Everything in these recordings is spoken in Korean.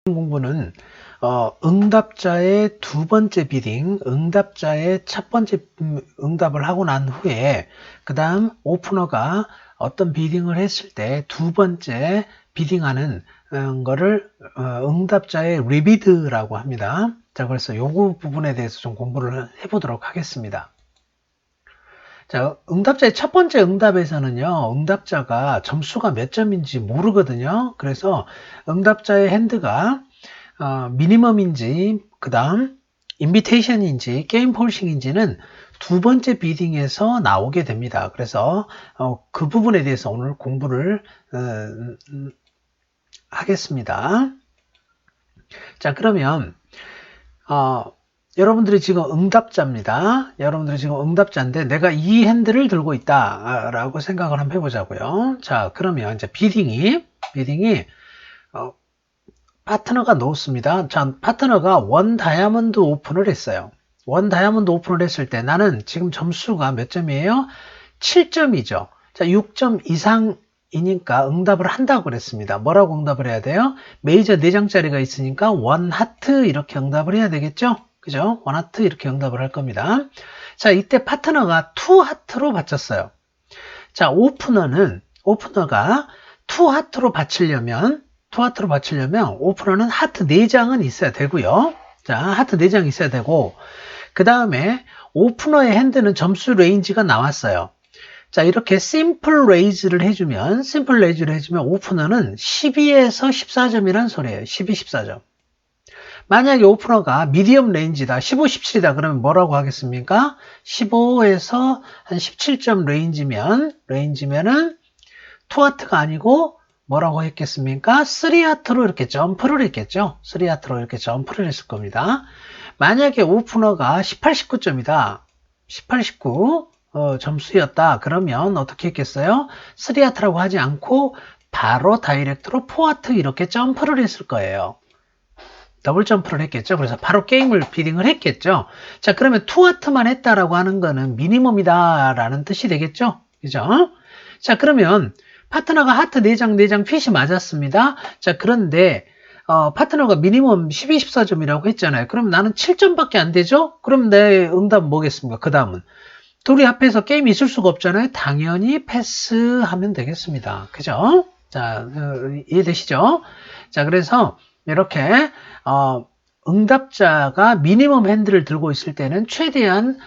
공부는 응답자의 두 번째 비딩, 응답자의 첫 번째 응답을 하고 난 후에 그 다음 오프너가 어떤 비딩을 했을 때 두 번째 비딩하는 거를 응답자의 리비드라고 합니다. 자, 그래서 요거 부분에 대해서 좀 공부를 해보도록 하겠습니다. 자, 응답자의 첫 번째 응답에서는요, 응답자가 점수가 몇 점인지 모르거든요. 그래서 응답자의 핸드가 미니멈인지, 그 다음 인비테이션인지, 게임 폴싱인지는 두 번째 비딩에서 나오게 됩니다. 그래서 그 부분에 대해서 오늘 공부를 하겠습니다. 자, 그러면 여러분들이 지금 응답자입니다. 여러분들이 지금 응답자인데 내가 이 핸들을 들고 있다 라고 생각을 한번 해보자고요. 자, 그러면 이제 비딩이 파트너가 놓습니다. 자, 파트너가 원 다이아몬드 오픈을 했어요. 원 다이아몬드 오픈을 했을 때 나는 지금 점수가 몇 점이에요? 7점이죠. 자, 6점 이상이니까 응답을 한다고 그랬습니다. 뭐라고 응답을 해야 돼요? 메이저 4장짜리가 있으니까 원 하트 이렇게 응답을 해야 되겠죠? 그죠? 원 하트 이렇게 응답을 할 겁니다. 자, 이때 파트너가 투 하트로 바쳤어요. 자, 오프너가 투 하트로 바치려면 오프너는 하트 4장은 있어야 되고요. 자, 하트 4장 있어야 되고, 그 다음에 오프너의 핸드는 점수 레인지가 나왔어요. 자, 이렇게 심플 레이즈를 해주면 오프너는 12에서 14점이란 소리예요. 12, 14점. 만약에 오프너가 미디엄 레인지다, 15, 17이다 그러면 뭐라고 하겠습니까? 15에서 한 17점 레인지면은 투하트가 아니고 뭐라고 했겠습니까? 3하트로 이렇게 점프를 했겠죠. 3하트로 이렇게 점프를 했을 겁니다. 만약에 오프너가 18, 19점이다. 18, 19 점수였다. 그러면 어떻게 했겠어요? 3하트라고 하지 않고 바로 다이렉트로 4하트 이렇게 점프를 했을 거예요. 더블 점프를 했겠죠. 그래서 바로 게임을 비딩을 했겠죠. 자, 그러면 2하트만 했다라고 하는 거는 미니멈이다 라는 뜻이 되겠죠. 그죠? 자, 그러면 파트너가 하트 4장, 4장 핏이 맞았습니다. 자, 그런데 파트너가 미니멈 12, 14점이라고 했잖아요. 그럼 나는 7점밖에 안 되죠? 그럼 내 응답은 뭐겠습니까? 그 다음은 둘이 합해서 게임이 있을 수가 없잖아요. 당연히 패스하면 되겠습니다. 그죠? 자, 이해되시죠? 자, 그래서 이렇게 응답자가 미니멈 핸들을 들고 있을 때는 최대한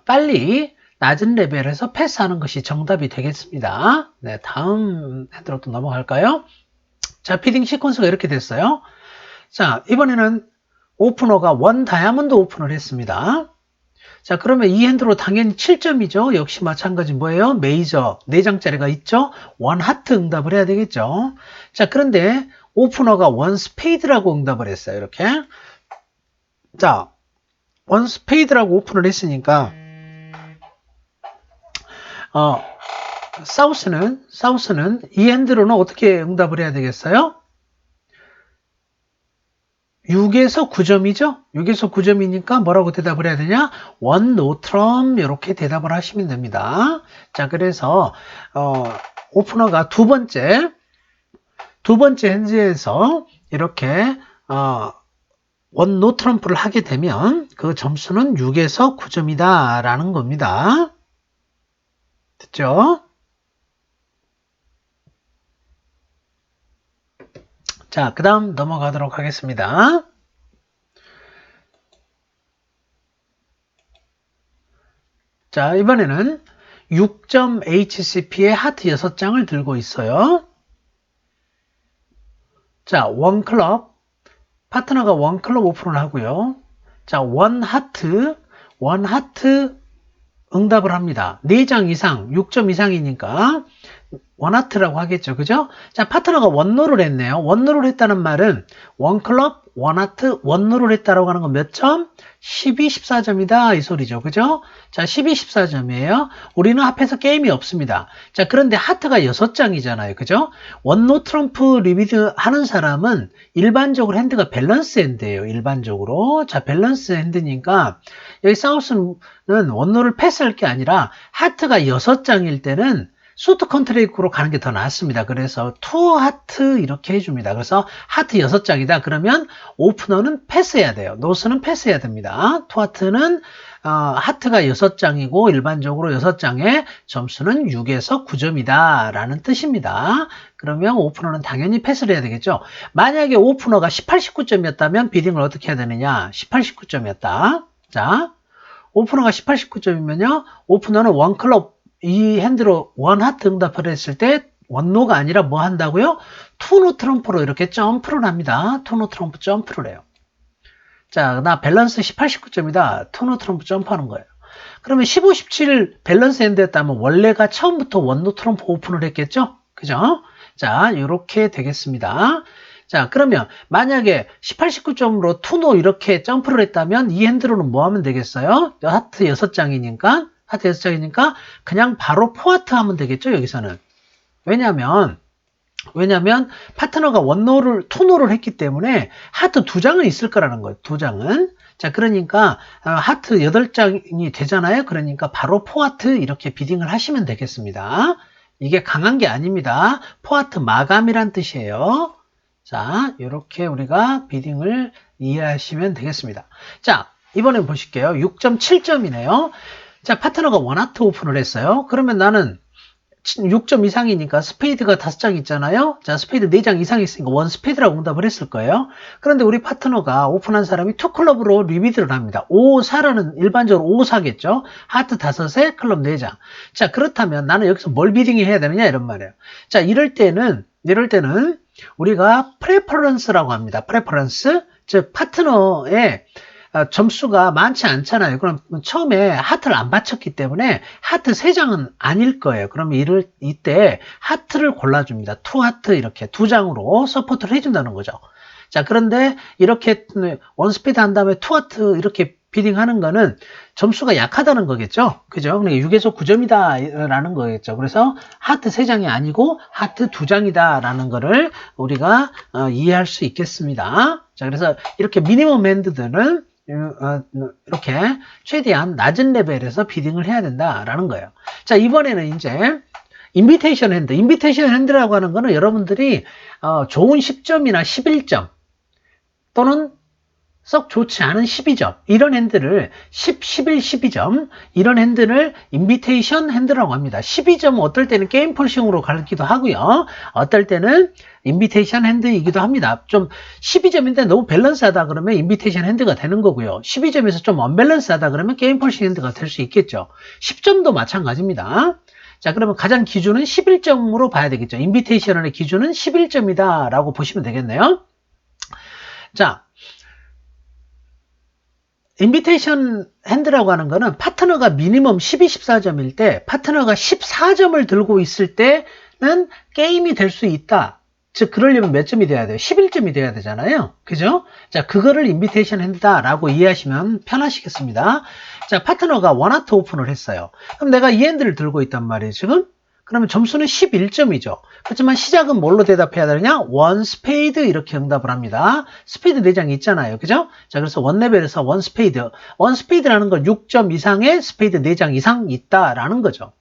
빨리 낮은 레벨에서 패스하는 것이 정답이 되겠습니다. 네, 다음 핸드로 또 넘어갈까요? 자, 피딩 시퀀스가 이렇게 됐어요. 자, 이번에는 오프너가 원 다이아몬드 오픈을 했습니다. 자, 그러면 이 핸드로 당연히 7점이죠. 역시 마찬가지 뭐예요? 메이저 4장짜리가 있죠. 원 하트 응답을 해야 되겠죠. 자, 그런데 오프너가 원 스페이드라고 응답을 했어요. 이렇게. 자, 원 스페이드라고 오픈을 했으니까 사우스는 이 핸드로는 어떻게 응답을 해야 되겠어요? 6에서 9점이죠? 6에서 9점이니까 뭐라고 대답을 해야 되냐? 원 노트럼 이렇게 대답을 하시면 됩니다. 자, 그래서 오프너가 두 번째 핸즈에서 이렇게 원 노트럼프를 하게 되면 그 점수는 6에서 9점이다 라는 겁니다. 됐죠? 자, 그 다음 넘어가도록 하겠습니다. 자, 이번에는 6점 HCP의 하트 6장을 들고 있어요. 자, 원클럽, 파트너가 원클럽 오픈을 하고요. 자, 원하트 응답을 합니다. 4장 이상, 6점 이상이니까 원하트라고 하겠죠. 그죠? 자, 파트너가 원노를 했네요. 원노를 했다는 말은 원클럽, 원하트, 원노를 했다라고 하는 건 몇 점? 12, 14점이다 이 소리죠. 그죠? 자, 12, 14점이에요. 우리는 합해서 게임이 없습니다. 자, 그런데 하트가 6장이잖아요. 그죠? 원노 트럼프 리비드 하는 사람은 일반적으로 핸드가 밸런스 핸드예요. 일반적으로. 자, 밸런스 핸드니까 여기 사우스는 원노를 패스할 게 아니라 하트가 6장일 때는 수트 컨트레이크로 가는 게 더 낫습니다. 그래서 투 하트 이렇게 해줍니다. 그래서 하트 6장이다. 그러면 오프너는 패스해야 돼요. 노스는 패스해야 됩니다. 투 하트는 하트가 6장이고 일반적으로 6장의 점수는 6에서 9점이다 라는 뜻입니다. 그러면 오프너는 당연히 패스를 해야 되겠죠. 만약에 오프너가 18, 19점이었다면 비딩을 어떻게 해야 되느냐. 18, 19점이었다. 자, 오프너가 18, 19점이면요. 오프너는 원클럽 이 핸드로 원하트 응답을 했을 때 원노가 아니라 뭐 한다고요? 투노 트럼프로 이렇게 점프를 합니다. 투노 트럼프 점프를 해요. 자, 나 밸런스 18, 19점이다. 투노 트럼프 점프하는 거예요. 그러면 15, 17 밸런스 핸드였다면 원래가 처음부터 원노 트럼프 오픈을 했겠죠? 그죠? 자, 이렇게 되겠습니다. 자, 그러면 만약에 18, 19점으로 투노 이렇게 점프를 했다면 이 핸드로는 뭐 하면 되겠어요? 하트 6장이니까 하트 6장이니까 그냥 바로 포하트 하면 되겠죠, 여기서는. 왜냐면 파트너가 원노를, 투노를 했기 때문에 하트 2장은 있을 거라는 거예요, 2장은. 자, 그러니까 하트 8장이 되잖아요. 그러니까 바로 포하트 이렇게 비딩을 하시면 되겠습니다. 이게 강한 게 아닙니다. 포하트 마감이란 뜻이에요. 자, 이렇게 우리가 비딩을 이해하시면 되겠습니다. 자, 이번엔 보실게요. 6.7점이네요. 자, 파트너가 원하트 오픈을 했어요. 그러면 나는 6점 이상이니까 스페이드가 5장 있잖아요. 자, 스페이드 4장 이상 있으니까 원 스페이드라고 응답을 했을 거예요. 그런데 우리 파트너가 오픈한 사람이 투클럽으로 리비드를 합니다. 5, 4라는 일반적으로 5, 4겠죠. 하트 5에 클럽 4장. 자, 그렇다면 나는 여기서 뭘 비딩이 해야 되느냐 이런 말이에요. 자, 이럴 때는 우리가 프레퍼런스라고 합니다. 프레퍼런스, 즉 파트너의 점수가 많지 않잖아요. 그럼 처음에 하트를 안 받쳤기 때문에 하트 3장은 아닐 거예요. 그러면 이때 하트를 골라줍니다. 투 하트 이렇게 2장으로 서포트를 해준다는 거죠. 자, 그런데 이렇게 원스피드 한 다음에 투 하트 이렇게 비딩하는 거는 점수가 약하다는 거겠죠. 그죠? 그러니까 6에서 9점이다 라는 거겠죠. 그래서 하트 3장이 아니고 하트 2장이다 라는 거를 우리가 이해할 수 있겠습니다. 자, 그래서 이렇게 미니멈 핸드들은 이렇게 최대한 낮은 레벨에서 비딩을 해야 된다라는 거예요. 자, 이번에는 이제 인비테이션 핸드라고 하는 거는 여러분들이 좋은 10점이나 11점 또는 썩 좋지 않은 12점 이런 핸드를 10, 11, 12점 이런 핸드를 인비테이션 핸드라고 합니다. 12점은 어떨 때는 게임 폴싱으로 가기도 하고요. 어떨 때는 인비테이션 핸드이기도 합니다. 좀 12점인데 너무 밸런스하다 그러면 인비테이션 핸드가 되는 거고요. 12점에서 좀 언밸런스하다 그러면 게임 폴싱 핸드가 될 수 있겠죠. 10점도 마찬가지입니다. 자, 그러면 가장 기준은 11점으로 봐야 되겠죠. 인비테이션의 기준은 11점이다 라고 보시면 되겠네요. 자, 인비테이션 핸드라고 하는 거는 파트너가 미니멈 12, 14점일 때 파트너가 14점을 들고 있을 때는 게임이 될 수 있다. 즉 그러려면 몇 점이 돼야 돼요? 11점이 돼야 되잖아요. 그죠? 자, 그거를 인비테이션 핸드다라고 이해하시면 편하시겠습니다. 자, 파트너가 원하트 오픈을 했어요. 그럼 내가 이 핸드를 들고 있단 말이에요, 지금. 그러면 점수는 11점이죠. 그렇지만 시작은 뭘로 대답해야 되느냐? 원 스페이드 이렇게 응답을 합니다. 스페이드 4장 있잖아요. 그죠? 자, 그래서 원 레벨에서 원 스페이드. 원 스페이드라는 건 6점 이상의 스페이드 4장 이상 있다라는 거죠.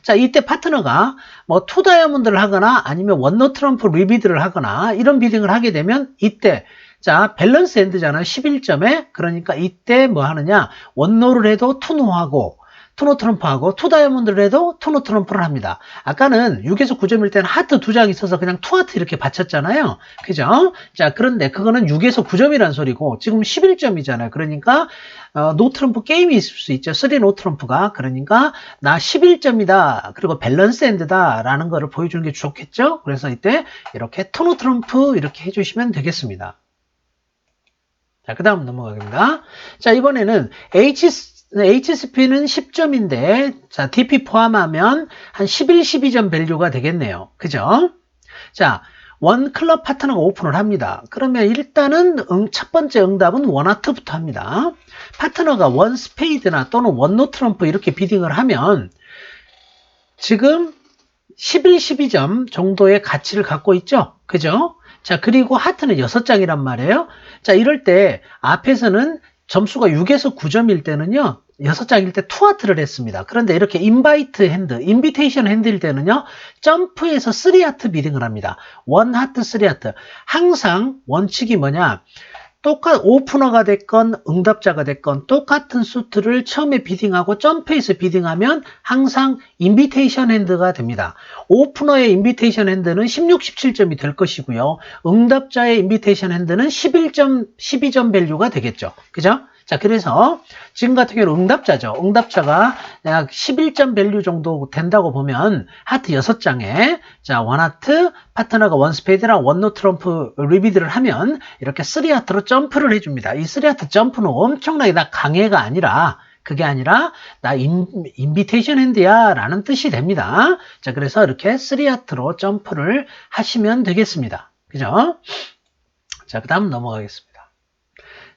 자, 이때 파트너가 뭐 투 다이아몬드를 하거나 아니면 원노 트럼프 리비드를 하거나 이런 비딩을 하게 되면 이때 자, 밸런스 핸드잖아요. 11점에. 그러니까 이때 뭐 하느냐? 원노를 해도 투노하고 투노 트럼프하고 투 다이아몬드를 해도 투노 트럼프를 합니다. 아까는 6에서 9점일 때는 하트 2장 있어서 그냥 투 하트 이렇게 받쳤잖아요. 그죠? 자, 그런데 그거는 6에서 9점이란 소리고 지금 11점이잖아요. 그러니까 노 트럼프 게임이 있을 수 있죠. 3 노 트럼프가. 그러니까 나 11점이다. 그리고 밸런스 핸드다 라는 거를 보여주는 게 좋겠죠. 그래서 이때 이렇게 투노 트럼프 이렇게 해주시면 되겠습니다. 자, 그 다음 넘어가겠습니다. 자, 이번에는 HSP는 10점인데, 자, DP 포함하면 한 11, 12점 밸류가 되겠네요. 그죠? 자, 원 클럽 파트너가 오픈을 합니다. 그러면 일단은 첫 번째 응답은 원하트부터 합니다. 파트너가 원 스페이드나 또는 원 노 트럼프 이렇게 비딩을 하면 지금 11, 12점 정도의 가치를 갖고 있죠? 그죠? 자, 그리고 하트는 6장이란 말이에요. 자, 이럴 때 앞에서는 점수가 6에서 9점일 때는요, 6장일 때 투하트를 했습니다. 그런데 이렇게 인비테이션 핸드일 때는요, 점프에서 3하트 비딩을 합니다. 1하트, 3하트. 항상 원칙이 뭐냐? 오프너가 됐건 응답자가 됐건 똑같은 수트를 처음에 비딩하고 점프해서 비딩하면 항상 인비테이션 핸드가 됩니다. 오프너의 인비테이션 핸드는 16, 17점이 될 것이고요. 응답자의 인비테이션 핸드는 11점, 12점 밸류가 되겠죠. 그죠? 자, 그래서 지금 같은 경우는 응답자죠. 응답자가 약 11점 밸류 정도 된다고 보면 하트 6장에 자, 원하트, 파트너가 원스페이드랑 원노 트럼프 리비드를 하면 이렇게 3하트로 점프를 해줍니다. 이 3하트 점프는 엄청나게 나 강해가 아니라 그게 아니라 나 인비테이션 핸드야 라는 뜻이 됩니다. 자, 그래서 이렇게 3하트로 점프를 하시면 되겠습니다. 그죠? 자, 그 다음 넘어가겠습니다.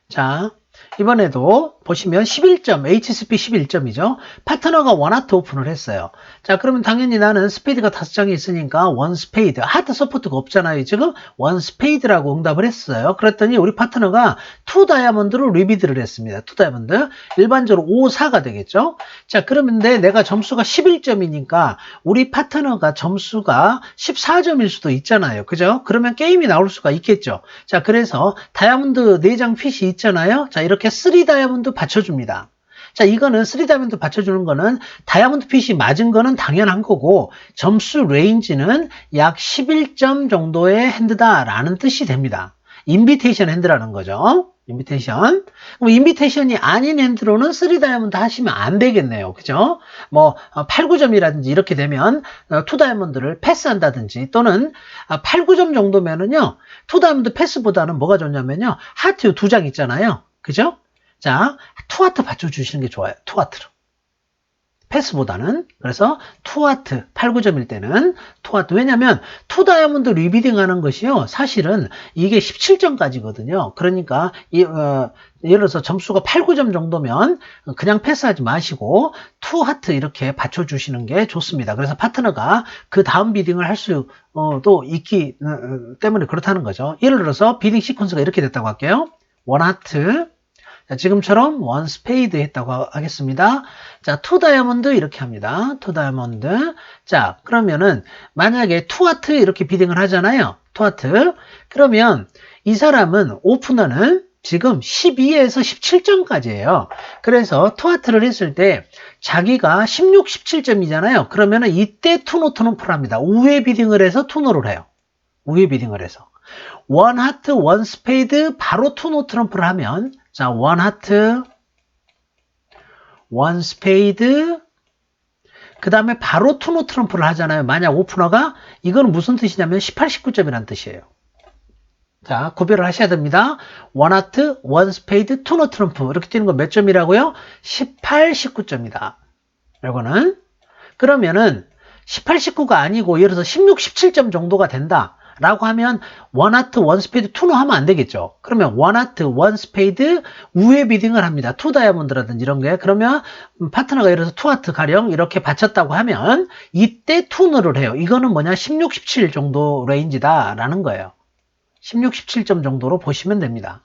자, 이번에도 보시면 11점, HSP 11점이죠. 파트너가 원하트 오픈을 했어요. 자, 그러면 당연히 나는 스페이드가 5장이 있으니까 원 스페이드, 하트 서포트가 없잖아요. 지금 원 스페이드라고 응답을 했어요. 그랬더니 우리 파트너가 투 다이아몬드로 리비드를 했습니다. 투 다이아몬드. 일반적으로 5, 4가 되겠죠. 자, 그러면 내가 점수가 11점이니까 우리 파트너가 점수가 14점일 수도 있잖아요. 그죠? 그러면 게임이 나올 수가 있겠죠. 자, 그래서 다이아몬드 4장 핏이 있잖아요. 자, 이렇게 3 다이아몬드 받쳐줍니다. 자, 이거는 3 다이아몬드 받쳐주는 거는 다이아몬드 핏이 맞은 거는 당연한 거고 점수 레인지는 약 11점 정도의 핸드다라는 뜻이 됩니다. 인비테이션 핸드라는 거죠. 인비테이션. 그럼 인비테이션이 아닌 핸드로는 3 다이아몬드 하시면 안 되겠네요. 그죠? 뭐 8, 9점이라든지 이렇게 되면 2 다이아몬드를 패스한다든지 또는 8, 9점 정도면은요. 2 다이아몬드 패스보다는 뭐가 좋냐면요. 하트 2장 있잖아요. 그죠? 자, 투하트 받쳐주시는 게 좋아요. 투하트로. 패스보다는. 그래서 투하트, 8, 9점일 때는 투하트. 왜냐면 투 다이아몬드 리비딩 하는 것이요. 사실은 이게 17점까지거든요. 그러니까 예를 들어서 점수가 8, 9점 정도면 그냥 패스하지 마시고 투하트 이렇게 받쳐주시는 게 좋습니다. 그래서 파트너가 그 다음 비딩을 할 수도 있기 때문에 그렇다는 거죠. 예를 들어서 비딩 시퀀스가 이렇게 됐다고 할게요. 원하트. 자, 지금처럼 원 스페이드 했다고 하겠습니다. 자, 투 다이아몬드 이렇게 합니다. 투 다이아몬드. 자, 그러면은 만약에 투하트 이렇게 비딩을 하잖아요. 투하트. 그러면 이 사람은 오프너는 지금 12에서 17점까지예요. 그래서 투하트를 했을 때 자기가 16, 17점이잖아요. 그러면은 이때 투노 풀합니다. 우회 비딩을 해서 투노를 해요. 우회 비딩을 해서. 원 하트, 원 스페이드 바로 투노 트럼프를 하면 자, 원 하트, 원 스페이드, 그 다음에 바로 투노 트럼프를 하잖아요. 만약 오프너가, 이건 무슨 뜻이냐면 18, 19점이라는 뜻이에요. 자, 구별을 하셔야 됩니다. 원 하트, 원 스페이드, 투노 트럼프. 이렇게 뛰는 거 몇 점이라고요? 18, 19점이다. 이거는. 그러면은 18, 19가 아니고 예를 들어서 16, 17점 정도가 된다. 라고 하면 원하트, 원스페이드, 투노 하면 안 되겠죠. 그러면 원하트, 원스페이드, 우회 비딩을 합니다. 투 다이아몬드라든지 이런 게. 그러면 파트너가 예를 들어서 투하트 가령 이렇게 받쳤다고 하면 이때 투노를 해요. 이거는 뭐냐? 16, 17 정도 레인지다 라는 거예요. 16, 17점 정도로 보시면 됩니다.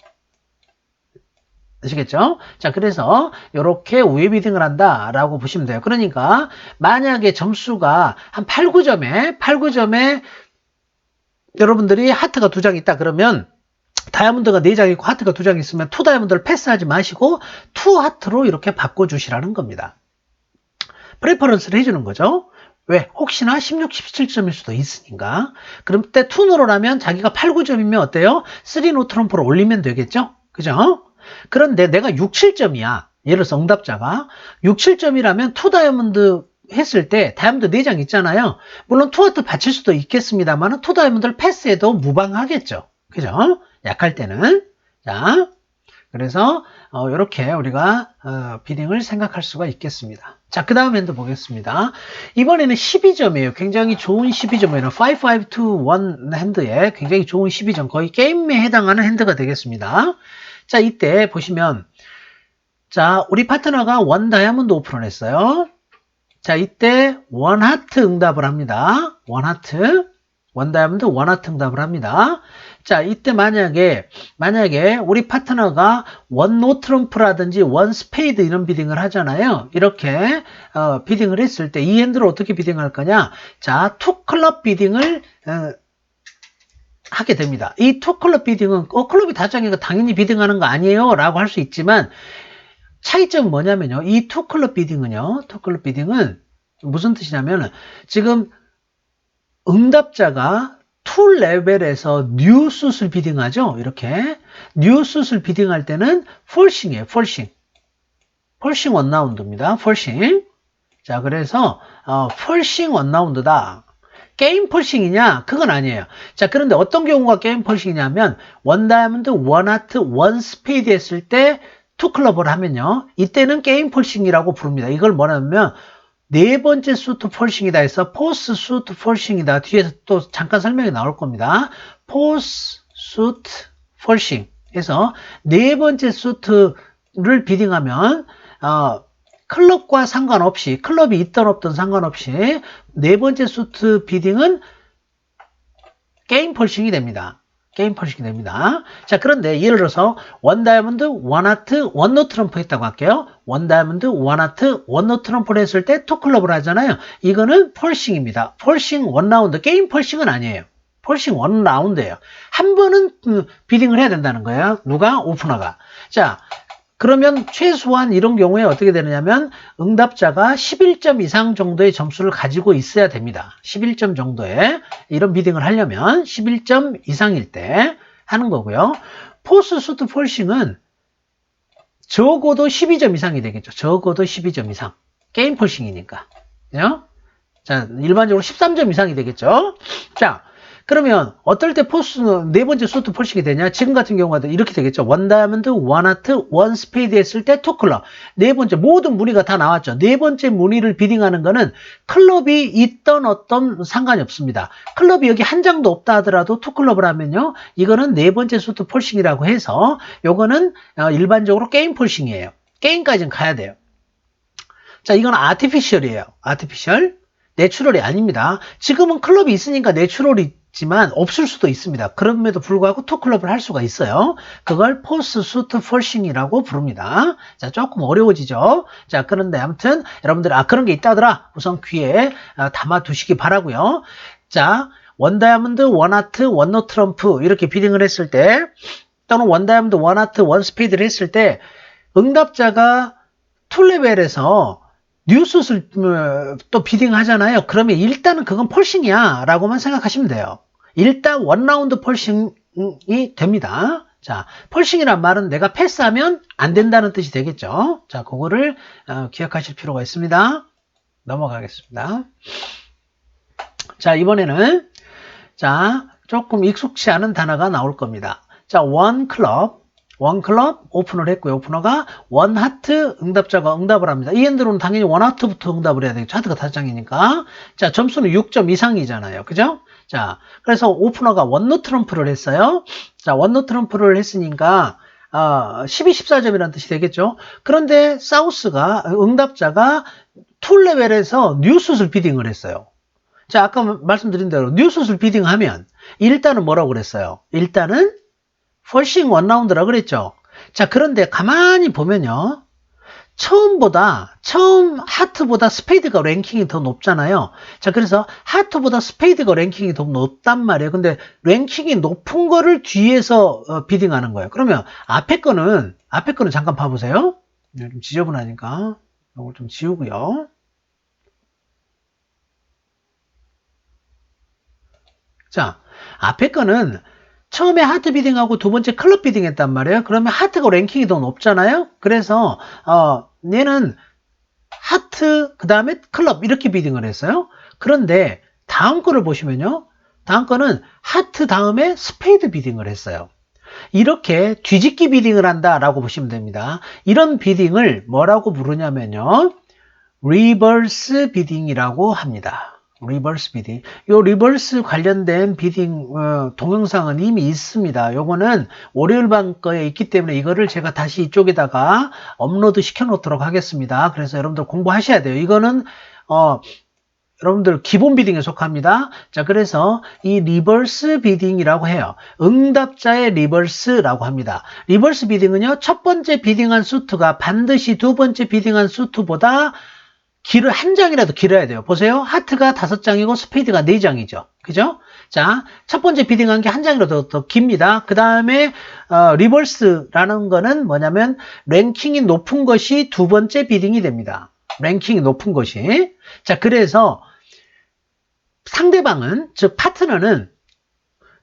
아시겠죠? 자, 그래서 이렇게 우회 비딩을 한다라고 보시면 돼요. 그러니까 만약에 점수가 한 8, 9점에 여러분들이 하트가 2장 있다 그러면 다이아몬드가 4장 있고 하트가 2장 있으면 투 다이아몬드를 패스하지 마시고 투 하트로 이렇게 바꿔주시라는 겁니다. 프레퍼런스를 해주는 거죠. 왜? 혹시나 16, 17점일 수도 있으니까. 그럼 때 투노를 하면 자기가 8, 9점이면 어때요? 3노 트럼프로 올리면 되겠죠? 그죠? 그런데 내가 6, 7점이야. 예를 들어서 응답자가 6, 7점이라면 투 다이아몬드 했을 때 다이아몬드 4장 있잖아요. 물론 투하트 받칠 수도 있겠습니다만 투 다이아몬드를 패스해도 무방하겠죠. 그죠? 약할 때는. 자, 그래서 이렇게 우리가 비딩을 생각할 수가 있겠습니다. 자, 그 다음 핸드 보겠습니다. 이번에는 12점이에요. 굉장히 좋은 12점이에요. 5-5-2-1 핸드에 굉장히 좋은 12점. 거의 게임에 해당하는 핸드가 되겠습니다. 자, 이때 보시면 자, 우리 파트너가 원 다이아몬드 오픈을 했어요. 자, 이때 원하트 응답을 합니다. 원하트. 원 다이아몬드 원하트 응답을 합니다. 자, 이때 만약에 우리 파트너가 원 노트럼프라든지 원 스페이드 이런 비딩을 하잖아요. 이렇게 비딩을 했을 때 이 핸드를 어떻게 비딩할 거냐? 자, 투 클럽 비딩을 하게 됩니다. 이 투 클럽 비딩은 클럽이 다 짱이니까 당연히 비딩하는 거 아니에요? 라고 할 수 있지만 차이점은 뭐냐면요. 이 투 클럽 비딩은요. 투 클럽 비딩은 무슨 뜻이냐면 지금 응답자가 투 레벨에서 뉴 숫을 비딩하죠. 이렇게 뉴 숫을 비딩할 때는 폴싱이에요. 폴싱 원라운드입니다. 폴싱. 자, 그래서 폴싱 원라운드다. 게임 폴싱이냐? 그건 아니에요. 자, 그런데 어떤 경우가 게임 폴싱이냐면 원 다이아몬드, 원 하트, 원 스페이드 했을 때 투 클럽을 하면요. 이때는 게임 폴싱이라고 부릅니다. 이걸 뭐냐면 네 번째 수트 폴싱이다 해서 포스 수트 폴싱이다. 뒤에서 또 잠깐 설명이 나올 겁니다. 포스 수트 폴싱 해서 네 번째 수트를 비딩하면 클럽과 상관없이 클럽이 있던 없던 상관없이 네 번째 수트 비딩은 게임 폴싱이 됩니다. 게임 폴싱이 됩니다. 자, 그런데 예를 들어서 원 다이아몬드, 원 하트, 원 노 트럼프 했다고 할게요. 원 다이아몬드, 원 하트, 원 노 트럼프를 했을 때 투 클럽을 하잖아요. 이거는 폴싱입니다. 폴싱 원 라운드. 게임 폴싱은 아니에요. 폴싱 원 라운드예요. 한 번은 비딩을 해야 된다는 거예요. 누가? 오프너가. 자, 그러면 최소한 이런 경우에 어떻게 되느냐면 응답자가 11점 이상 정도의 점수를 가지고 있어야 됩니다. 11점 정도의 이런 비딩을 하려면 11점 이상일 때 하는 거고요. 포스 수트 폴싱은 적어도 12점 이상이 되겠죠. 적어도 12점 이상. 게임 폴싱이니까. 자, 일반적으로 13점 이상이 되겠죠. 자, 그러면 어떨 때 포스는 네 번째 수트 폴싱이 되냐? 지금 같은 경우가 이렇게 되겠죠. 원 다이아몬드, 원 하트, 원 스페이드 했을 때 투 클럽. 네 번째 모든 무늬가 다 나왔죠. 네 번째 무늬를 비딩하는 거는 클럽이 있던 어떤 상관이 없습니다. 클럽이 여기 한 장도 없다 하더라도 투 클럽을 하면요. 이거는 네 번째 수트 폴싱이라고 해서 요거는 일반적으로 게임 폴싱이에요. 게임까지는 가야 돼요. 자, 이건 아티피셜이에요. 아티피셜. 내추럴이 아닙니다. 지금은 클럽이 있으니까 내추럴이 지만 없을 수도 있습니다. 그럼에도 불구하고 투 클럽을 할 수가 있어요. 그걸 포스 수트 폴싱이라고 부릅니다. 자, 조금 어려워지죠. 자, 그런데 아무튼 여러분들 그런 게 있다더라. 우선 귀에 담아 두시기 바라고요. 자, 원 다이아몬드, 원 하트, 원 노 트럼프 이렇게 비딩을 했을 때 또는 원 다이아몬드, 원 하트, 원 스페이드를 했을 때 응답자가 투 레벨에서 뉴스를 또 비딩 하잖아요. 그러면 일단은 그건 폴싱이야 라고만 생각하시면 돼요. 일단 원 라운드 폴싱이 됩니다. 자, 폴싱이란 말은 내가 패스하면 안 된다는 뜻이 되겠죠. 자, 그거를 기억하실 필요가 있습니다. 넘어가겠습니다. 자, 이번에는 자, 조금 익숙치 않은 단어가 나올 겁니다. 자, 원 클럽 오픈을 했고요. 오프너가 원 하트 응답자가 응답을 합니다. 이 핸드로는 당연히 원 하트부터 응답을 해야 되겠죠. 하트가 5장이니까. 자, 점수는 6점 이상이잖아요. 그죠? 자, 그래서 오프너가 원 노 트럼프를 했어요. 자, 원 노 트럼프를 했으니까 12, 14점이라는 뜻이 되겠죠. 그런데 사우스가 응답자가 투 레벨에서 뉴스를 비딩을 했어요. 자, 아까 말씀드린 대로 뉴스를 비딩하면 일단은 뭐라고 그랬어요? 일단은 폴싱 원 라운드라 그랬죠. 자, 그런데 가만히 보면요. 처음 하트보다 스페이드가 랭킹이 더 높잖아요. 자, 그래서 하트보다 스페이드가 랭킹이 더 높단 말이에요. 근데 랭킹이 높은 거를 뒤에서 비딩하는 거예요. 그러면 앞에 거는 잠깐 봐보세요. 좀 지저분하니까 이걸 좀 지우고요. 자, 앞에 거는 처음에 하트 비딩하고 두 번째 클럽 비딩 했단 말이에요. 그러면 하트가 랭킹이 더 높잖아요. 그래서 얘는 하트 그 다음에 클럽 이렇게 비딩을 했어요. 그런데 다음 거를 보시면요. 다음 거는 하트 다음에 스페이드 비딩을 했어요. 이렇게 뒤집기 비딩을 한다라고 보시면 됩니다. 이런 비딩을 뭐라고 부르냐면요. 리버스 비딩이라고 합니다. 리버스 비딩. 요 리버스 관련된 비딩 동영상은 이미 있습니다. 요거는 월요일반 거에 있기 때문에 이거를 제가 다시 이쪽에다가 업로드 시켜 놓도록 하겠습니다. 그래서 여러분들 공부하셔야 돼요. 이거는 여러분들 기본 비딩에 속합니다. 자, 그래서 이 리버스 비딩이라고 해요. 응답자의 리버스라고 합니다. 리버스 비딩은요, 첫 번째 비딩한 수트가 반드시 두 번째 비딩한 수트보다 한 장이라도 길어야 돼요. 보세요. 하트가 5장이고 스페이드가 4장이죠. 그죠? 자, 첫 번째 비딩한 게 한 장이라도 더 깁니다. 그 다음에 리버스라는 거는 뭐냐면 랭킹이 높은 것이 두 번째 비딩이 됩니다. 랭킹이 높은 것이. 자, 그래서 상대방은, 즉 파트너는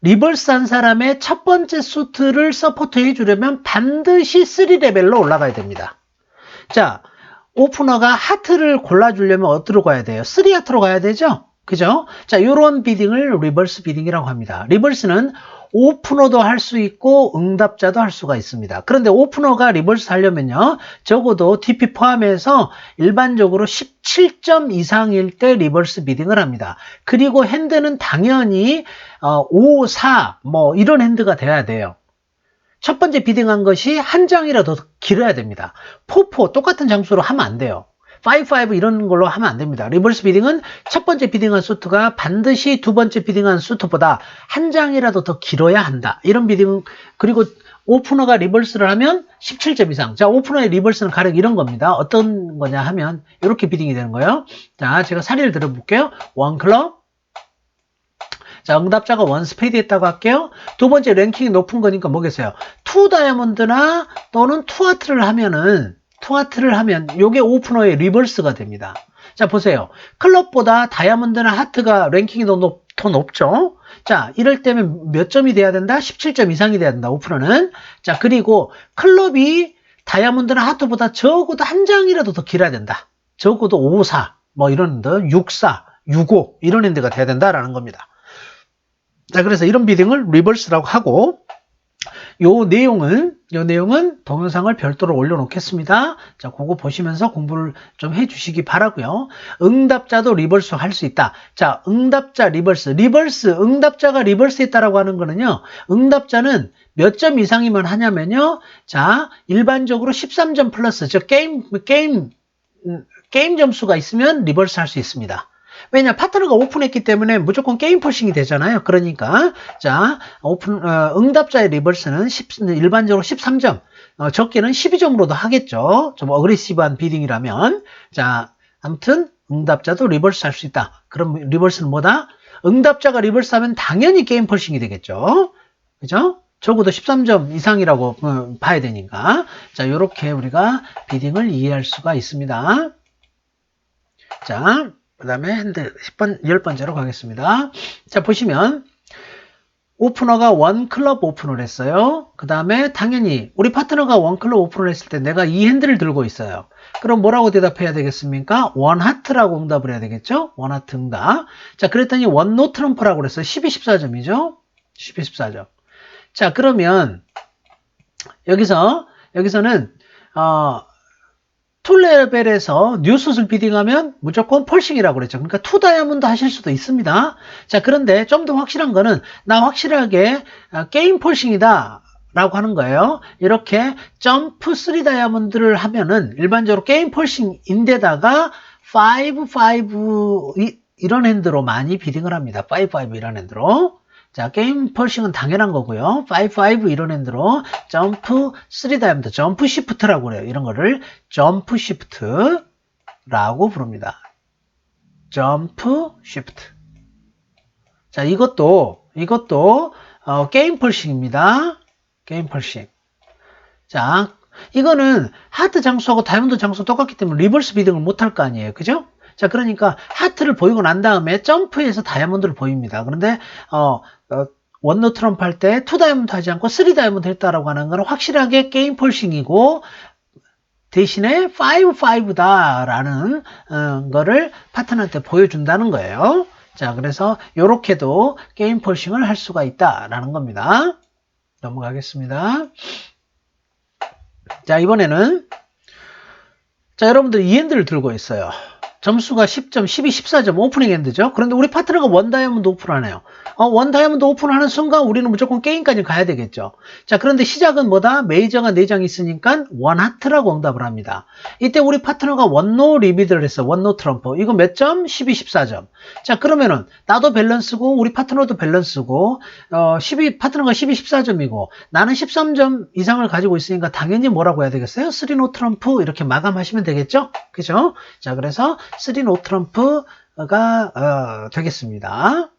리버스한 사람의 첫 번째 수트를 서포트해 주려면 반드시 3레벨로 올라가야 됩니다. 자, 오프너가 하트를 골라주려면 어디로 가야 돼요? 3하트로 가야 되죠? 그죠? 자, 요런 비딩을 리버스 비딩이라고 합니다. 리버스는 오프너도 할 수 있고 응답자도 할 수가 있습니다. 그런데 오프너가 리버스 하려면요, 적어도 DP 포함해서 일반적으로 17점 이상일 때 리버스 비딩을 합니다. 그리고 핸드는 당연히 5, 4 뭐 이런 핸드가 돼야 돼요. 첫 번째 비딩한 것이 한 장이라도 더 길어야 됩니다. 4, 똑같은 장수로 하면 안 돼요. 5 이런 걸로 하면 안 됩니다. 리버스 비딩은 첫 번째 비딩한 수트가 반드시 두 번째 비딩한 수트보다 한 장이라도 더 길어야 한다. 이런 비딩. 그리고 오프너가 리버스를 하면 17점 이상. 자, 오프너의 리버스는 가령 이런 겁니다. 어떤 거냐 하면 이렇게 비딩이 되는 거예요. 자, 제가 사례를 들어볼게요. 원 클럽. 자, 응답자가 원 스페이드 했다고 할게요. 두 번째 랭킹이 높은 거니까 뭐겠어요? 투 다이아몬드나 또는 투 하트를 하면 요게 오프너의 리버스가 됩니다. 자, 보세요. 클럽보다 다이아몬드나 하트가 랭킹이 더 높죠? 자, 이럴 때면 몇 점이 돼야 된다? 17점 이상이 돼야 된다, 오프너는. 자, 그리고 클럽이 다이아몬드나 하트보다 적어도 한 장이라도 더 길어야 된다. 적어도 5, 4, 뭐 이런 핸드, 6, 4, 6, 5 이런 핸드가 돼야 된다라는 겁니다. 자, 그래서 이런 비딩을 리버스라고 하고, 요 내용은 동영상을 별도로 올려놓겠습니다. 자, 그거 보시면서 공부를 좀 해주시기 바라고요. 응답자도 리버스 할 수 있다. 자, 응답자 리버스, 응답자가 리버스 했다라고 하는 거는요, 응답자는 몇 점 이상이면 하냐면요, 자, 일반적으로 13점 플러스, 즉 게임 점수가 있으면 리버스 할 수 있습니다. 왜냐, 파트너가 오픈했기 때문에 무조건 게임 폴싱이 되잖아요. 그러니까, 자, 응답자의 리버스는 일반적으로 13점, 적게는 12점으로도 하겠죠. 좀 어그레시브한 비딩이라면. 자, 아무튼, 응답자도 리버스 할 수 있다. 그럼 리버스는 뭐다? 응답자가 리버스 하면 당연히 게임 폴싱이 되겠죠. 그죠? 적어도 13점 이상이라고 봐야 되니까. 자, 요렇게 우리가 비딩을 이해할 수가 있습니다. 자, 그 다음에 핸드 10번째로 가겠습니다. 자, 보시면 오프너가 원 클럽 오픈을 했어요. 그 다음에 당연히 우리 파트너가 원 클럽 오픈을 했을 때 내가 이 핸드를 들고 있어요. 그럼 뭐라고 대답해야 되겠습니까? 원 하트라고 응답을 해야 되겠죠? 원 하트 응답. 자, 그랬더니 원 노 트럼프라고 그랬어요. 12, 14점이죠? 12, 14점. 자, 그러면 여기서는 2레벨에서 뉴스를 비딩하면 무조건 펄싱이라고 그랬죠. 그러니까 2 다이아몬드 하실 수도 있습니다. 자, 그런데 좀 더 확실한 거는 나 확실하게 게임 펄싱이다 라고 하는 거예요. 이렇게 점프 3 다이아몬드를 하면은 일반적으로 게임 펄싱인데다가 5 이런 핸드로 많이 비딩을 합니다. 5 이런 핸드로. 자, 게임 펄싱은 당연한 거고요. 5 이런 핸드로 점프 3 다이아몬드, 점프 시프트라고 그래요. 이런 거를 점프 시프트라고 부릅니다. 점프 시프트. 자, 이것도 게임 펄싱입니다. 게임 펄싱. 자, 이거는 하트 장수하고 다이아몬드 장수 똑같기 때문에 리버스 비딩을 못할 거 아니에요. 그죠? 자, 그러니까 하트를 보이고 난 다음에 점프해서 다이아몬드를 보입니다. 그런데 원노 트럼프 할 때 2 다이아몬드 하지 않고 3 다이아몬드 했다라고 하는 건 확실하게 게임 폴싱이고 대신에 5다라는 거를 파트너한테 보여준다는 거예요. 자, 그래서 이렇게도 게임 폴싱을 할 수가 있다라는 겁니다. 넘어가겠습니다. 자, 이번에는 자, 여러분들 이 핸드를 들고 있어요. 점수가 10점, 12, 14점 오프닝 핸드죠. 그런데 우리 파트너가 원 다이아몬드 오픈하네요. 원 다이아몬드 오픈하는 순간 우리는 무조건 게임까지 가야 되겠죠. 자, 그런데 시작은 뭐다? 메이저가 4장 있으니까 원 하트라고 응답을 합니다. 이때 우리 파트너가 원노 리비드를 했어. 원노 트럼프. 이거 몇 점? 12, 14점. 자, 그러면은 나도 밸런스고 우리 파트너도 밸런스고 파트너가 12, 14점이고 나는 13점 이상을 가지고 있으니까 당연히 뭐라고 해야 되겠어요? 3노 트럼프 이렇게 마감하시면 되겠죠? 그죠? 자, 그래서 3노 트럼프가 되겠습니다.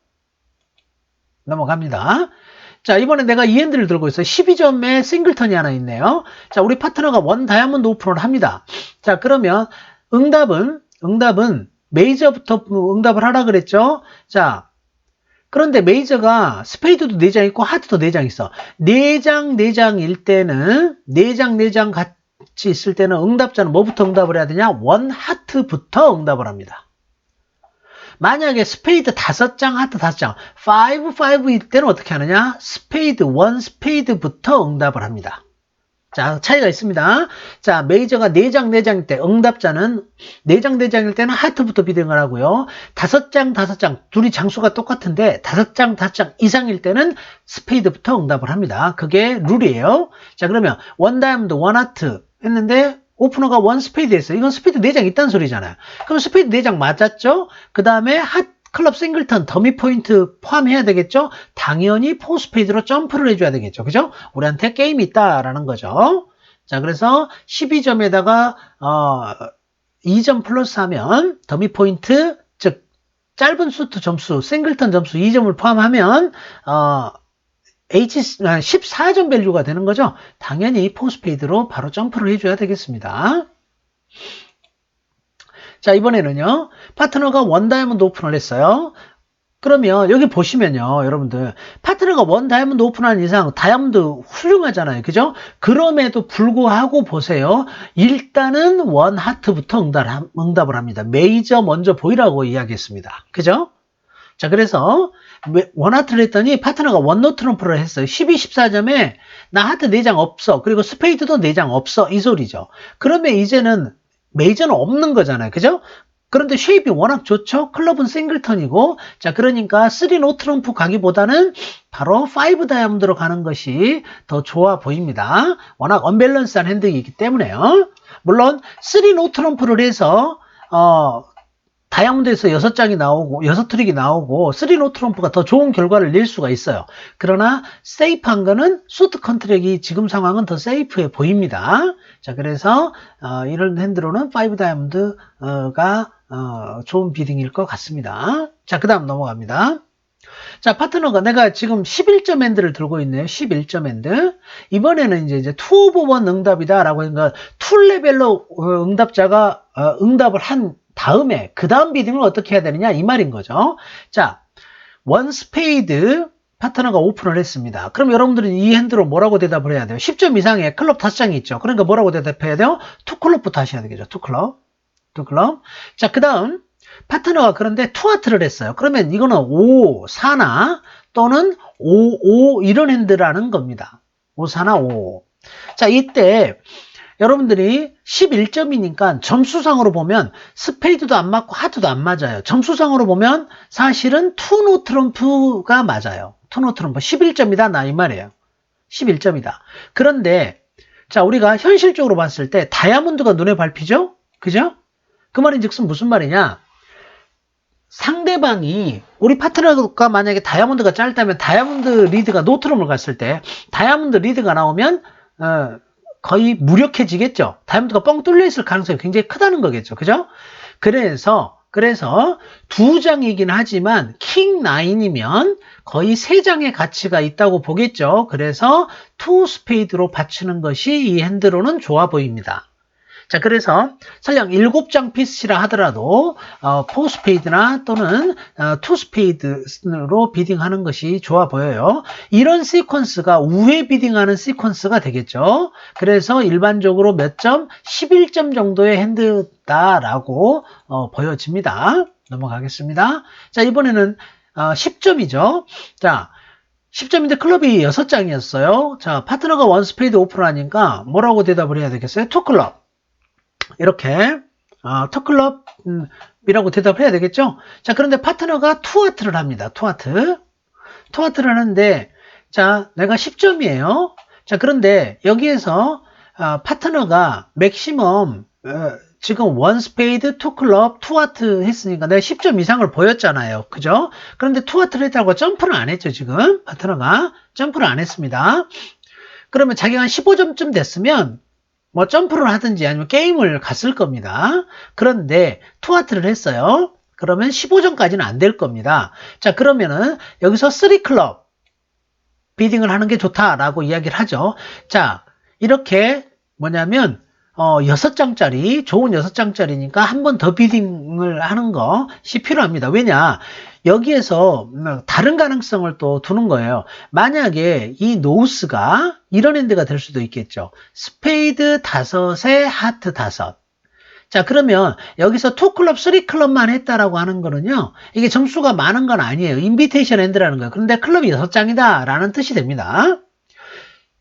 넘어갑니다. 자, 이번에 내가 이 핸들을 들고 있어요. 12점에 싱글턴이 하나 있네요. 자, 우리 파트너가 원 다이아몬드 오픈을 합니다. 자, 그러면 응답은 메이저부터 응답을 하라 그랬죠? 자, 그런데 메이저가 스페이드도 4장 있고 하트도 4장 있어. 4장, 4장일 때는 4장, 4장 같이 있을 때는 응답자는 뭐부터 응답을 해야 되냐? 원 하트부터 응답을 합니다. 만약에 스페이드 5장, 하트 5장, 5, 5일 때는 어떻게 하느냐? 스페이드, 원 스페이드부터 응답을 합니다. 자, 차이가 있습니다. 자, 메이저가 4장, 4장일 때 응답자는 4장, 4장일 때는 하트부터 비딩을 하고요. 5장, 5장, 둘이 장수가 똑같은데 5장, 5장 이상일 때는 스페이드부터 응답을 합니다. 그게 룰이에요. 자, 그러면 원 다이아몬드, 원 하트 했는데 오프너가 원 스페이드 했어요. 이건 스페이드 4장 있다는 소리잖아요. 그럼 스페이드 4장 맞았죠? 그 다음에 클럽 싱글턴 더미 포인트 포함해야 되겠죠? 당연히 포 스페이드로 점프를 해줘야 되겠죠. 그죠? 우리한테 게임이 있다라는 거죠. 자, 그래서 12점에다가 2점 플러스 하면 더미 포인트, 즉 짧은 수트 점수, 싱글턴 점수 2점을 포함하면 14점 밸류가 되는 거죠. 당연히 포 스페이드로 바로 점프를 해줘야 되겠습니다. 자, 이번에는요, 파트너가 원 다이아몬드 오픈을 했어요. 그러면 여기 보시면요, 여러분들, 파트너가 원 다이아몬드 오픈하는 이상 다이아몬드 훌륭하잖아요. 그죠? 그럼에도 불구하고 보세요. 일단은 원 하트부터 응답을 합니다. 메이저 먼저 보이라고 이야기했습니다. 그죠? 자, 그래서 원 하트를 했더니 파트너가 원노 트럼프를 했어요. 12, 14점에 나 하트 4장 없어. 그리고 스페이드도 4장 없어. 이 소리죠. 그러면 이제는 메이저는 없는 거잖아요. 그죠? 그런데 쉐입이 워낙 좋죠? 클럽은 싱글턴이고, 자, 그러니까 3노 트럼프 가기보다는 바로 5 다이아몬드로 가는 것이 더 좋아 보입니다. 워낙 언밸런스한 핸드이기 때문에요. 물론, 3노 트럼프를 해서, 다이아몬드에서 6장이 나오고 6트릭이 나오고 3노 트럼프가 더 좋은 결과를 낼 수가 있어요. 그러나 세이프한 거는 수트 컨트랙이 지금 상황은 더 세이프해 보입니다. 자, 그래서 이런 핸드로는 5 다이아몬드가 좋은 비딩일 것 같습니다. 자, 그 다음 넘어갑니다. 자, 파트너가 내가 지금 11점 핸드를 들고 있네요. 11점 핸드. 이번에는 이제 2 오브 1 응답이다 라고 하니까 2 레벨로 응답자가 응답을 한 다음에 그 다음 비딩을 어떻게 해야 되느냐 이 말인 거죠. 자, 원 스페이드 파트너가 오픈을 했습니다. 그럼 여러분들은 이 핸드로 뭐라고 대답을 해야 돼요? 10점 이상의 클럽 5장이 있죠. 그러니까 뭐라고 대답해야 돼요? 2클럽부터 하셔야 되겠죠. 2클럽. 자, 그 다음 파트너가 그런데 2하트를 했어요. 그러면 이거는 5, 4나 또는 5, 5 이런 핸드라는 겁니다. 5, 4나 5. 자, 이때 여러분들이 11점이니까 점수상으로 보면 스페이드도 안 맞고 하트도 안 맞아요. 점수상으로 보면 사실은 투노 트럼프가 맞아요. 투노 트럼프 11점이다 나 이 말이에요. 11점이다. 그런데 자, 우리가 현실적으로 봤을 때 다이아몬드가 눈에 밟히죠? 그죠? 그 말인즉슨 무슨 말이냐? 상대방이 우리 파트너가 만약에 다이아몬드가 짧다면 다이아몬드 리드가 노트럼을 갔을 때 다이아몬드 리드가 나오면 거의 무력해지겠죠. 다이아몬드가 뻥 뚫려 있을 가능성이 굉장히 크다는 거겠죠. 그죠? 그래서 2장이긴 하지만 킹 9이면 거의 3장의 가치가 있다고 보겠죠. 그래서 2 스페이드로 받치는 것이 이 핸드로는 좋아 보입니다. 자, 그래서 설령 7장 피스라 하더라도 4 스페이드나 또는 2 스페이드로 비딩하는 것이 좋아 보여요. 이런 시퀀스가 우회 비딩하는 시퀀스가 되겠죠. 그래서 일반적으로 몇 점? 11점 정도의 핸드다라고 보여집니다. 넘어가겠습니다. 자, 이번에는 10점이죠. 자, 10점인데 클럽이 6장이었어요. 자, 파트너가 원 스페이드 오픈하니까 뭐라고 대답을 해야 되겠어요? 2클럽. 이렇게 2클럽이라고 대답을 해야 되겠죠. 자, 그런데 파트너가 2하트를 합니다. 2하트. 투하트를 하는데, 자, 내가 10점이에요. 자, 그런데 여기에서 파트너가 맥시멈 지금 원 스페이드, 투 클럽, 투 하트 했으니까 내가 10점 이상을 보였잖아요. 그죠? 그런데 투 하트를 했다고 점프는 안 했죠, 지금. 파트너가 점프를 안 했습니다. 그러면 자기가 한 15점쯤 됐으면 뭐 점프를 하든지 아니면 게임을 갔을 겁니다. 그런데 투 하트를 했어요. 그러면 15점까지는 안 될 겁니다. 자, 그러면은 여기서 3클럽 비딩을 하는 게 좋다라고 이야기를 하죠. 자, 이렇게 뭐냐면 6장짜리, 좋은 6장짜리니까 한 번 더 비딩을 하는 것이 필요합니다. 왜냐? 여기에서 다른 가능성을 또 두는 거예요. 만약에 이 노스가 이런 핸드가 될 수도 있겠죠. 스페이드 5에 하트 5. 자, 그러면 여기서 2클럽, 3클럽만 했다라고 하는 거는요. 이게 점수가 많은 건 아니에요. 인비테이션 핸드라는 거예요. 그런데 클럽이 6장이다 라는 뜻이 됩니다.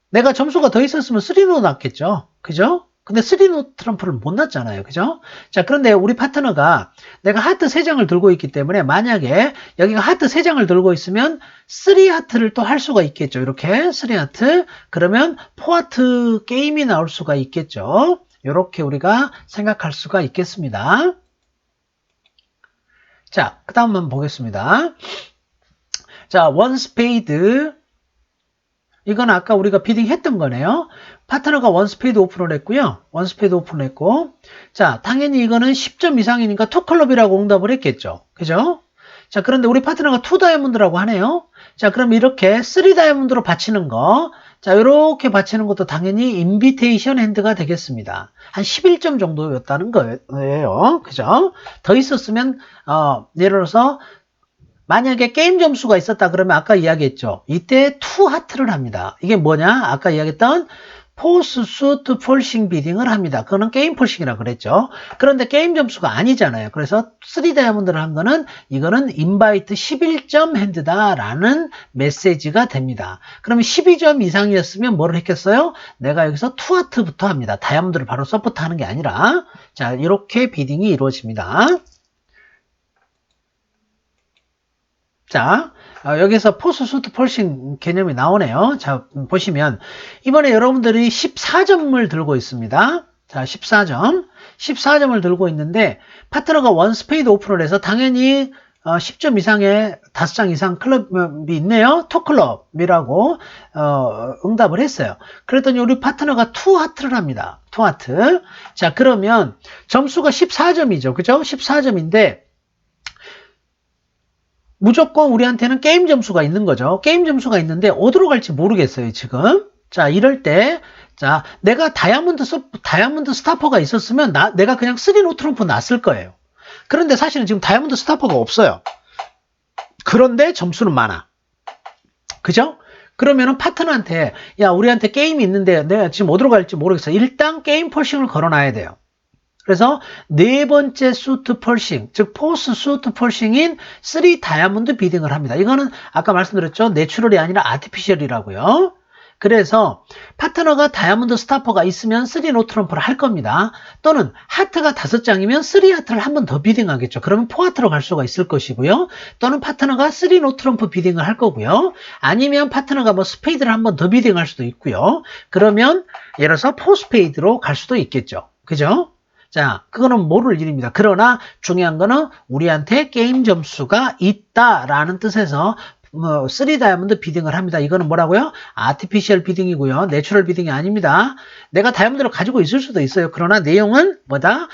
내가 점수가 더 있었으면 3노 났겠죠. 그죠? 근데 3노 트럼프를 못 났잖아요. 그죠? 자, 그런데 우리 파트너가 내가 하트 3장을 들고 있기 때문에 만약에 여기가 하트 3장을 들고 있으면 3하트를 또 할 수가 있겠죠. 이렇게 3하트. 그러면 4하트 게임이 나올 수가 있겠죠. 이렇게 우리가 생각할 수가 있겠습니다. 자, 그 다음 한번 보겠습니다. 자, 원 스페이드. 이건 아까 우리가 비딩 했던 거네요. 파트너가 원 스페이드 오픈을 했고요. 원 스페이드 오픈을 했고. 자, 당연히 이거는 10점 이상이니까 투 클럽이라고 응답을 했겠죠. 그죠? 자, 그런데 우리 파트너가 투 다이아몬드라고 하네요. 자, 그럼 이렇게 3 다이아몬드로 받치는 거. 자, 이렇게 받치는 것도 당연히 인비테이션 핸드가 되겠습니다. 한 11점 정도였다는 거예요. 그죠? 더 있었으면, 예를 들어서, 만약에 게임 점수가 있었다 그러면 아까 이야기했죠. 이때 투 하트를 합니다. 이게 뭐냐? 아까 이야기했던 포스, 수트, 폴싱 비딩을 합니다. 그거는 게임 폴싱이라고 그랬죠. 그런데 게임 점수가 아니잖아요. 그래서 3 다이아몬드를 한 거는 이거는 인바이트 11점 핸드다라는 메시지가 됩니다. 그러면 12점 이상이었으면 뭐를 했겠어요? 내가 여기서 투 하트부터 합니다. 다이아몬드를 바로 서포트 하는 게 아니라. 자, 이렇게 비딩이 이루어집니다. 자, 여기서 포스, 수트, 폴싱 개념이 나오네요. 자, 보시면 이번에 여러분들이 14점을 들고 있습니다. 자, 14점. 14점을 들고 있는데 파트너가 원 스페이드 오픈을 해서 당연히 10점 이상의 5장 이상 클럽이 있네요. 투 클럽이라고 응답을 했어요. 그랬더니 우리 파트너가 투 하트를 합니다. 투 하트. 자, 그러면 점수가 14점이죠. 그죠? 14점인데 무조건 우리한테는 게임 점수가 있는 거죠. 게임 점수가 있는데 어디로 갈지 모르겠어요, 지금. 자, 이럴 때, 자, 내가 다이아몬드 스타퍼가 있었으면 내가 그냥 3노 트럼프 놨을 거예요. 그런데 사실은 지금 다이아몬드 스타퍼가 없어요. 그런데 점수는 많아. 그죠? 그러면은 파트너한테, 야, 우리한테 게임이 있는데 내가 지금 어디로 갈지 모르겠어. 일단 게임 폴싱을 걸어놔야 돼요. 그래서 네 번째 수트 펄싱, 즉 포스 수트 펄싱인 3 다이아몬드 비딩을 합니다. 이거는 아까 말씀드렸죠. 내추럴이 아니라 아티피셜이라고요. 그래서 파트너가 다이아몬드 스타퍼가 있으면 3노 트럼프를 할 겁니다. 또는 하트가 5장이면 3하트를 한 번 더 비딩하겠죠. 그러면 4하트로 갈 수가 있을 것이고요. 또는 파트너가 3노 트럼프 비딩을 할 거고요. 아니면 파트너가 뭐 스페이드를 한 번 더 비딩할 수도 있고요. 그러면 예를 들어서 4스페이드로 갈 수도 있겠죠. 그죠? 자, 그거는 모를 일입니다. 그러나 중요한 거는 우리한테 게임 점수가 있다라는 뜻에서 3 다이아몬드 비딩을 합니다. 이거는 뭐라고요? 아티피셜 비딩이고요. 내추럴 비딩이 아닙니다. 내가 다이아몬드를 가지고 있을 수도 있어요. 그러나 내용은 뭐다?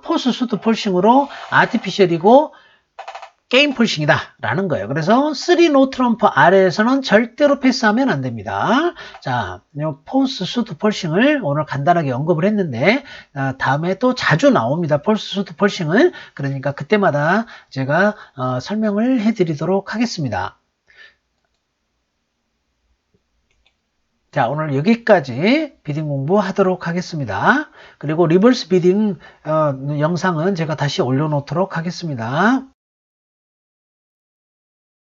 포스 수트 폴싱으로 아티피셜이고 게임 폴싱이다 라는 거예요. 그래서 3노 트럼프 아래에서는 절대로 패스하면 안 됩니다. 자, 포스 수트 폴싱을 오늘 간단하게 언급을 했는데 다음에 또 자주 나옵니다. 포스 수트 폴싱을. 그러니까 그때마다 제가 설명을 해드리도록 하겠습니다. 자, 오늘 여기까지 비딩 공부하도록 하겠습니다. 그리고 리버스 비딩 영상은 제가 다시 올려놓도록 하겠습니다.